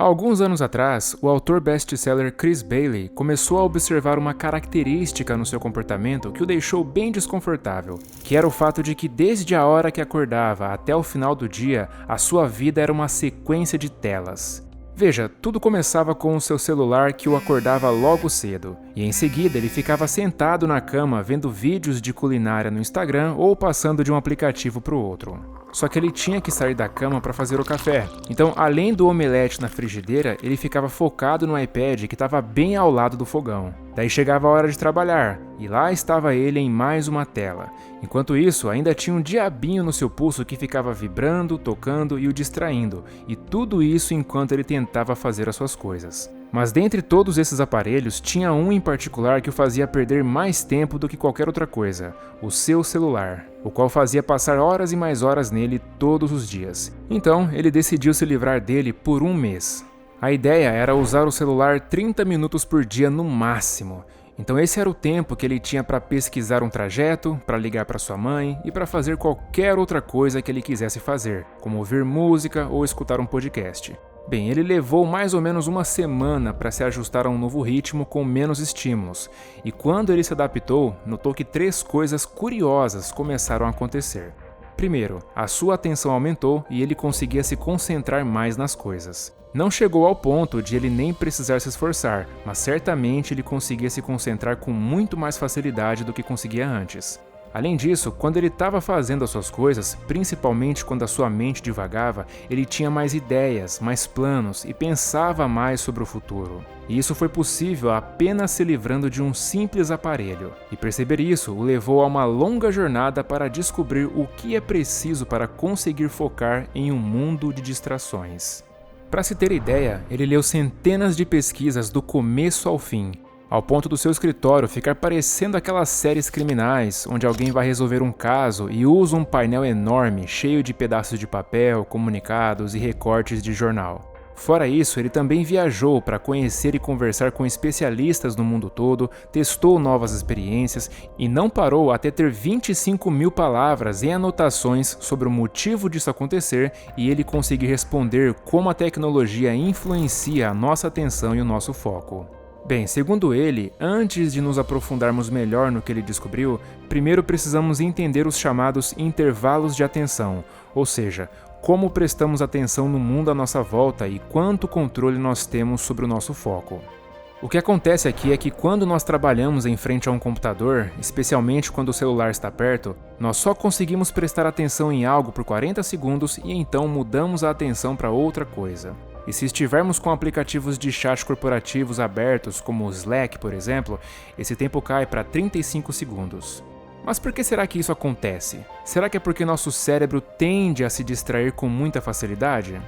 Há alguns anos atrás, o autor best-seller Chris Bailey começou a observar uma característica no seu comportamento que o deixou bem desconfortável, que era o fato de que desde a hora que acordava até o final do dia, a sua vida era uma sequência de telas. Veja, tudo começava com o seu celular que o acordava logo cedo, e em seguida ele ficava sentado na cama vendo vídeos de culinária no Instagram ou passando de um aplicativo para o outro. Só que ele tinha que sair da cama para fazer o café, então além do omelete na frigideira, ele ficava focado no iPad que estava bem ao lado do fogão. Daí chegava a hora de trabalhar, e lá estava ele em mais uma tela. Enquanto isso, ainda tinha um diabinho no seu pulso que ficava vibrando, tocando e o distraindo, e tudo isso enquanto ele tentava fazer as suas coisas. Mas dentre todos esses aparelhos, tinha um em particular que o fazia perder mais tempo do que qualquer outra coisa, o seu celular, o qual fazia passar horas e mais horas nele todos os dias. Então, ele decidiu se livrar dele por um mês. A ideia era usar o celular 30 minutos por dia no máximo. Então esse era o tempo que ele tinha para pesquisar um trajeto, para ligar para sua mãe e para fazer qualquer outra coisa que ele quisesse fazer, como ouvir música ou escutar um podcast. Bem, ele levou mais ou menos uma semana para se ajustar a um novo ritmo com menos estímulos, e quando ele se adaptou, notou que 3 coisas curiosas começaram a acontecer. Primeiro, a sua atenção aumentou e ele conseguia se concentrar mais nas coisas. Não chegou ao ponto de ele nem precisar se esforçar, mas certamente ele conseguia se concentrar com muito mais facilidade do que conseguia antes. Além disso, quando ele estava fazendo as suas coisas, principalmente quando a sua mente divagava, ele tinha mais ideias, mais planos e pensava mais sobre o futuro. E isso foi possível apenas se livrando de um simples aparelho. E perceber isso o levou a uma longa jornada para descobrir o que é preciso para conseguir focar em um mundo de distrações. Para se ter ideia, ele leu centenas de pesquisas do começo ao fim, ao ponto do seu escritório ficar parecendo aquelas séries criminais, onde alguém vai resolver um caso e usa um painel enorme, cheio de pedaços de papel, comunicados e recortes de jornal. Fora isso, ele também viajou para conhecer e conversar com especialistas no mundo todo, testou novas experiências e não parou até ter 25 mil palavras em anotações sobre o motivo disso acontecer e ele conseguir responder como a tecnologia influencia a nossa atenção e o nosso foco. Bem, segundo ele, antes de nos aprofundarmos melhor no que ele descobriu, primeiro precisamos entender os chamados intervalos de atenção, ou seja, como prestamos atenção no mundo à nossa volta e quanto controle nós temos sobre o nosso foco. O que acontece aqui é que quando nós trabalhamos em frente a um computador, especialmente quando o celular está perto, nós só conseguimos prestar atenção em algo por 40 segundos e então mudamos a atenção para outra coisa. E se estivermos com aplicativos de chat corporativos abertos, como o Slack, por exemplo, esse tempo cai para 35 segundos. Mas por que será que isso acontece? Será que é porque nosso cérebro tende a se distrair com muita facilidade?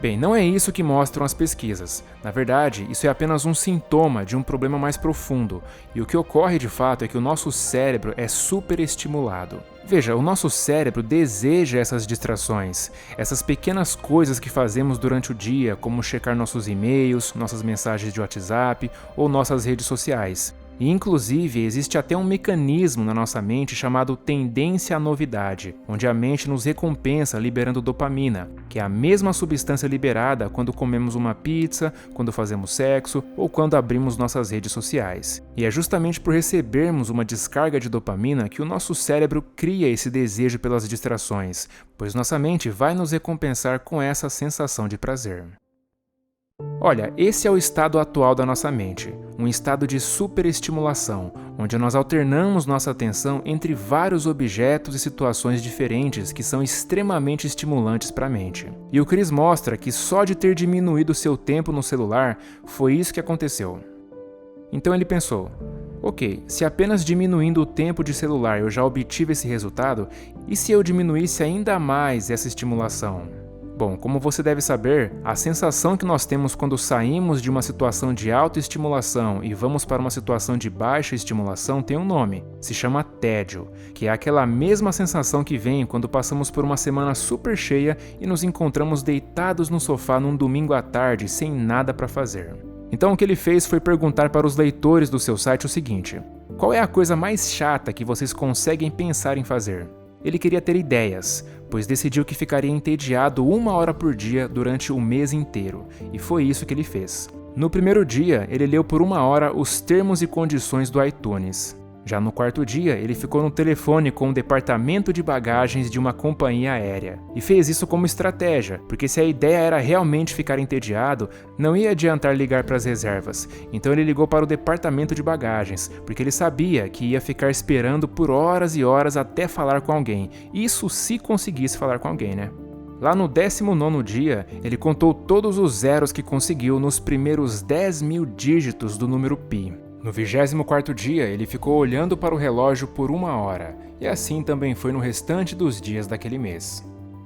Bem, não é isso que mostram as pesquisas. Na verdade, isso é apenas um sintoma de um problema mais profundo, e o que ocorre de fato é que o nosso cérebro é superestimulado. Veja, o nosso cérebro deseja essas distrações, essas pequenas coisas que fazemos durante o dia, como checar nossos e-mails, nossas mensagens de WhatsApp ou nossas redes sociais. E, inclusive, existe até um mecanismo na nossa mente chamado tendência à novidade, onde a mente nos recompensa liberando dopamina, que é a mesma substância liberada quando comemos uma pizza, quando fazemos sexo ou quando abrimos nossas redes sociais. E é justamente por recebermos uma descarga de dopamina que o nosso cérebro cria esse desejo pelas distrações, pois nossa mente vai nos recompensar com essa sensação de prazer. Olha, esse é o estado atual da nossa mente, um estado de superestimulação, onde nós alternamos nossa atenção entre vários objetos e situações diferentes que são extremamente estimulantes para a mente. E o Chris mostra que só de ter diminuído seu tempo no celular, foi isso que aconteceu. Então ele pensou, ok, se apenas diminuindo o tempo de celular eu já obtive esse resultado, e se eu diminuísse ainda mais essa estimulação? Bom, como você deve saber, a sensação que nós temos quando saímos de uma situação de alta estimulação e vamos para uma situação de baixa estimulação tem um nome, se chama tédio, que é aquela mesma sensação que vem quando passamos por uma semana super cheia e nos encontramos deitados no sofá num domingo à tarde sem nada para fazer. Então o que ele fez foi perguntar para os leitores do seu site o seguinte: qual é a coisa mais chata que vocês conseguem pensar em fazer? Ele queria ter ideias, pois decidiu que ficaria entediado 1 hora por dia durante o mês inteiro, e foi isso que ele fez. No primeiro dia, ele leu por 1 hora os termos e condições do iTunes. Já no quarto dia, ele ficou no telefone com o departamento de bagagens de uma companhia aérea. E fez isso como estratégia, porque se a ideia era realmente ficar entediado, não ia adiantar ligar para as reservas. Então ele ligou para o departamento de bagagens, porque ele sabia que ia ficar esperando por horas e horas até falar com alguém. Isso se conseguisse falar com alguém, né? Lá no 19º dia, ele contou todos os zeros que conseguiu nos primeiros 10.000 dígitos do número π. No 24º dia, ele ficou olhando para o relógio por 1 hora, e assim também foi no restante dos dias daquele mês.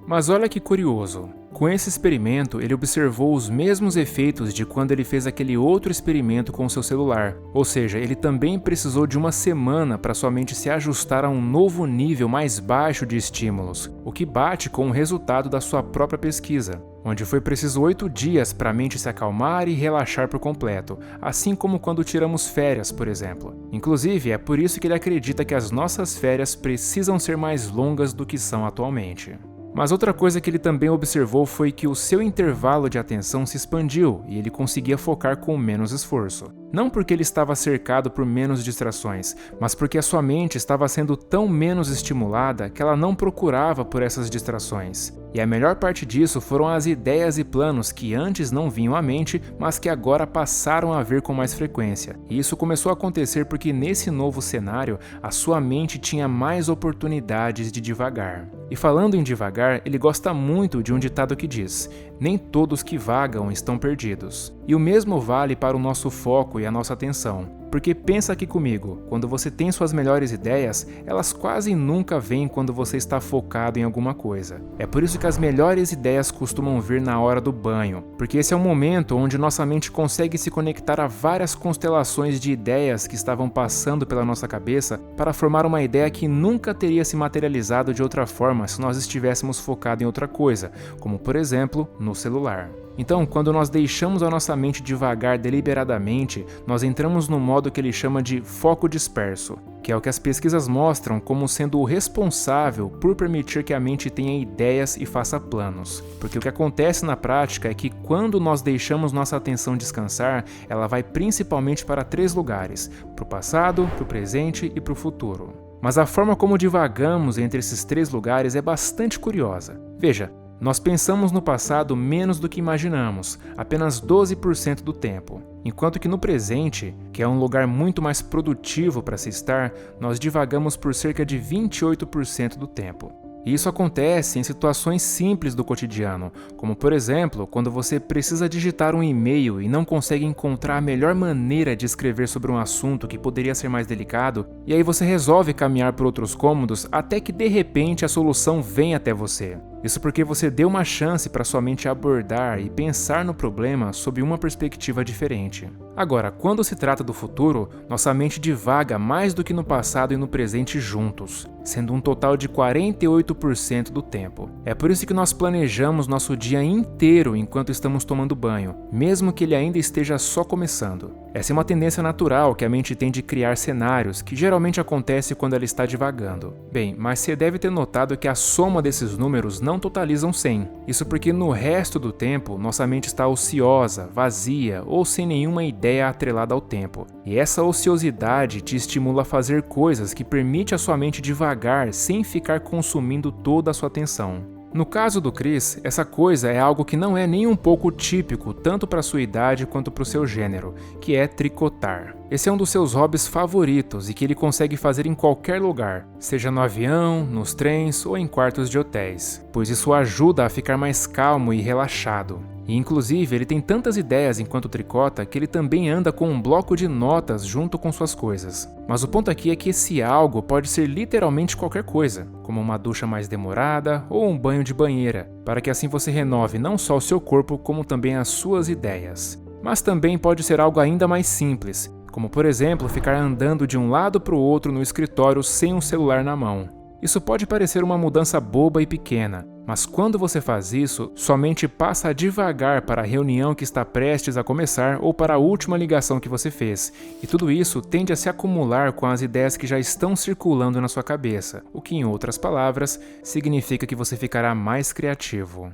Mas olha que curioso, com esse experimento ele observou os mesmos efeitos de quando ele fez aquele outro experimento com seu celular, ou seja, ele também precisou de 1 semana para sua mente se ajustar a um novo nível mais baixo de estímulos, o que bate com o resultado da sua própria pesquisa, onde foi preciso 8 dias para a mente se acalmar e relaxar por completo, assim como quando tiramos férias, por exemplo. Inclusive, é por isso que ele acredita que as nossas férias precisam ser mais longas do que são atualmente. Mas outra coisa que ele também observou foi que o seu intervalo de atenção se expandiu e ele conseguia focar com menos esforço. Não porque ele estava cercado por menos distrações, mas porque a sua mente estava sendo tão menos estimulada que ela não procurava por essas distrações. E a melhor parte disso foram as ideias e planos que antes não vinham à mente, mas que agora passaram a vir com mais frequência. E isso começou a acontecer porque nesse novo cenário, a sua mente tinha mais oportunidades de divagar. E falando em divagar, ele gosta muito de um ditado que diz: nem todos que vagam estão perdidos. E o mesmo vale para o nosso foco e a nossa atenção. Porque pensa aqui comigo, quando você tem suas melhores ideias, elas quase nunca vêm quando você está focado em alguma coisa. É por isso que as melhores ideias costumam vir na hora do banho, porque esse é o momento onde nossa mente consegue se conectar a várias constelações de ideias que estavam passando pela nossa cabeça para formar uma ideia que nunca teria se materializado de outra forma se nós estivéssemos focados em outra coisa, como por exemplo, no celular. Então, quando nós deixamos a nossa mente divagar deliberadamente, nós entramos no modo que ele chama de foco disperso, que é o que as pesquisas mostram como sendo o responsável por permitir que a mente tenha ideias e faça planos. Porque o que acontece na prática é que quando nós deixamos nossa atenção descansar, ela vai principalmente para 3 lugares: para o passado, para o presente e para o futuro. Mas a forma como divagamos entre esses 3 lugares é bastante curiosa. Veja, nós pensamos no passado menos do que imaginamos, apenas 12% do tempo, enquanto que no presente, que é um lugar muito mais produtivo para se estar, nós divagamos por cerca de 28% do tempo. E isso acontece em situações simples do cotidiano, como por exemplo, quando você precisa digitar um e-mail e não consegue encontrar a melhor maneira de escrever sobre um assunto que poderia ser mais delicado, e aí você resolve caminhar por outros cômodos até que de repente a solução vem até você. Isso porque você deu uma chance para sua mente abordar e pensar no problema sob uma perspectiva diferente. Agora, quando se trata do futuro, nossa mente divaga mais do que no passado e no presente juntos, sendo um total de 48% do tempo. É por isso que nós planejamos nosso dia inteiro enquanto estamos tomando banho, mesmo que ele ainda esteja só começando. Essa é uma tendência natural que a mente tem de criar cenários, que geralmente acontece quando ela está divagando. Bem, mas você deve ter notado que a soma desses números não totalizam 100. Isso porque no resto do tempo, nossa mente está ociosa, vazia ou sem nenhuma ideia atrelada ao tempo. E essa ociosidade te estimula a fazer coisas que permite a sua mente divagar sem ficar consumindo toda a sua atenção. No caso do Chris, essa coisa é algo que não é nem um pouco típico tanto para sua idade quanto para o seu gênero, que é tricotar. Esse é um dos seus hobbies favoritos e que ele consegue fazer em qualquer lugar, seja no avião, nos trens ou em quartos de hotéis, pois isso o ajuda a ficar mais calmo e relaxado. E inclusive ele tem tantas ideias enquanto tricota que ele também anda com um bloco de notas junto com suas coisas. Mas o ponto aqui é que esse algo pode ser literalmente qualquer coisa, como uma ducha mais demorada ou um banho de banheira, para que assim você renove não só o seu corpo como também as suas ideias. Mas também pode ser algo ainda mais simples, como por exemplo ficar andando de um lado para o outro no escritório sem um celular na mão. Isso pode parecer uma mudança boba e pequena, Mas quando você faz isso, sua mente passa a divagar para a reunião que está prestes a começar ou para a última ligação que você fez, e tudo isso tende a se acumular com as ideias que já estão circulando na sua cabeça, o que, em outras palavras, significa que você ficará mais criativo.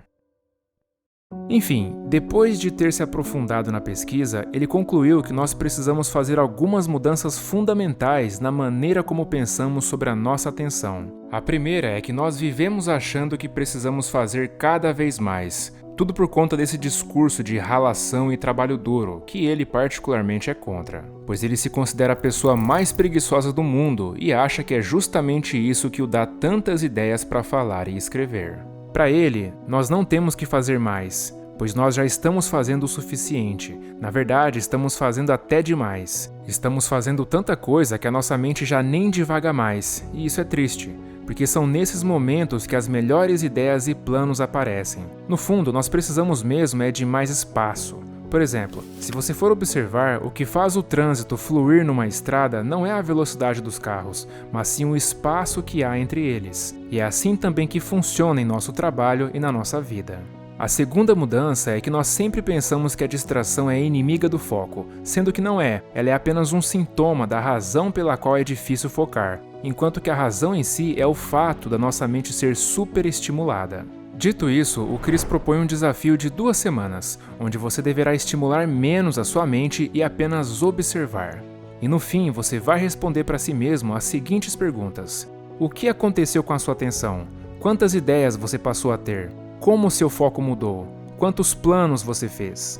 Enfim, depois de ter se aprofundado na pesquisa, ele concluiu que nós precisamos fazer algumas mudanças fundamentais na maneira como pensamos sobre a nossa atenção. A primeira é que nós vivemos achando que precisamos fazer cada vez mais, tudo por conta desse discurso de ralação e trabalho duro, que ele particularmente é contra, pois ele se considera a pessoa mais preguiçosa do mundo e acha que é justamente isso que o dá tantas ideias para falar e escrever. Para ele, nós não temos que fazer mais, pois nós já estamos fazendo o suficiente. Na verdade, estamos fazendo até demais. Estamos fazendo tanta coisa que a nossa mente já nem divaga mais, e isso é triste, porque são nesses momentos que as melhores ideias e planos aparecem. No fundo, nós precisamos mesmo de mais espaço. Por exemplo, se você for observar, o que faz o trânsito fluir numa estrada não é a velocidade dos carros, mas sim o espaço que há entre eles. E é assim também que funciona em nosso trabalho e na nossa vida. A segunda mudança é que nós sempre pensamos que a distração é inimiga do foco, sendo que não é, ela é apenas um sintoma da razão pela qual é difícil focar, enquanto que a razão em si é o fato da nossa mente ser superestimulada. Dito isso, o Chris propõe um desafio de 2 semanas, onde você deverá estimular menos a sua mente e apenas observar. E no fim, você vai responder para si mesmo as seguintes perguntas: o que aconteceu com a sua atenção? Quantas ideias você passou a ter? Como seu foco mudou? Quantos planos você fez?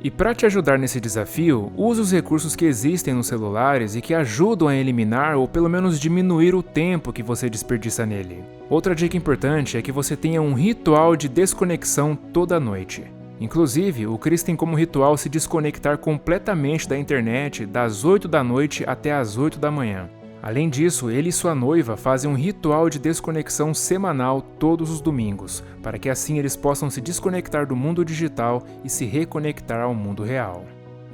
E para te ajudar nesse desafio, use os recursos que existem nos celulares e que ajudam a eliminar ou pelo menos diminuir o tempo que você desperdiça nele. Outra dica importante é que você tenha um ritual de desconexão toda noite. Inclusive, o Chris tem como ritual se desconectar completamente da internet das 8 da noite até as 8 da manhã. Além disso, ele e sua noiva fazem um ritual de desconexão semanal todos os domingos, para que assim eles possam se desconectar do mundo digital e se reconectar ao mundo real.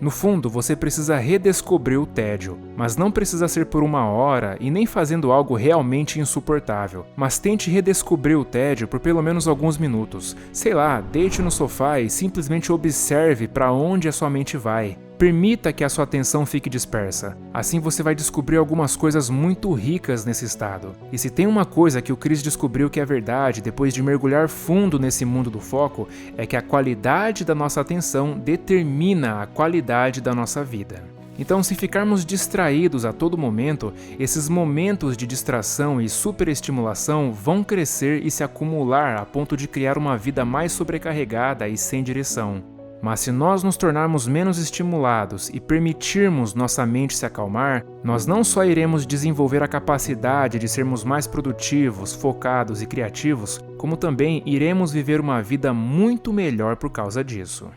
No fundo, você precisa redescobrir o tédio, mas não precisa ser por 1 hora e nem fazendo algo realmente insuportável, mas tente redescobrir o tédio por pelo menos alguns minutos. Sei lá, deite no sofá e simplesmente observe para onde a sua mente vai. Permita que a sua atenção fique dispersa. Assim você vai descobrir algumas coisas muito ricas nesse estado. E se tem uma coisa que o Chris descobriu que é verdade depois de mergulhar fundo nesse mundo do foco, é que a qualidade da nossa atenção determina a qualidade da nossa vida. Então, se ficarmos distraídos a todo momento, esses momentos de distração e superestimulação vão crescer e se acumular a ponto de criar uma vida mais sobrecarregada e sem direção. Mas se nós nos tornarmos menos estimulados e permitirmos nossa mente se acalmar, nós não só iremos desenvolver a capacidade de sermos mais produtivos, focados e criativos, como também iremos viver uma vida muito melhor por causa disso.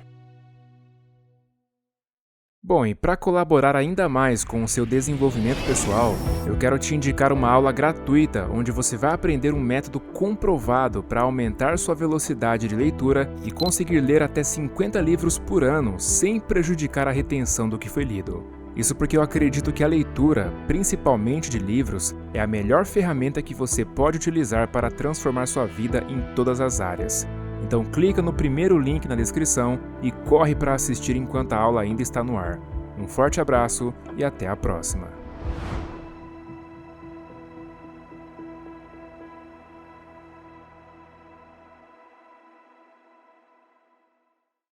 Bom, e para colaborar ainda mais com o seu desenvolvimento pessoal, eu quero te indicar uma aula gratuita onde você vai aprender um método comprovado para aumentar sua velocidade de leitura e conseguir ler até 50 livros por ano sem prejudicar a retenção do que foi lido. Isso porque eu acredito que a leitura, principalmente de livros, é a melhor ferramenta que você pode utilizar para transformar sua vida em todas as áreas. Então clica no primeiro link na descrição e corre para assistir enquanto a aula ainda está no ar. Um forte abraço e até a próxima!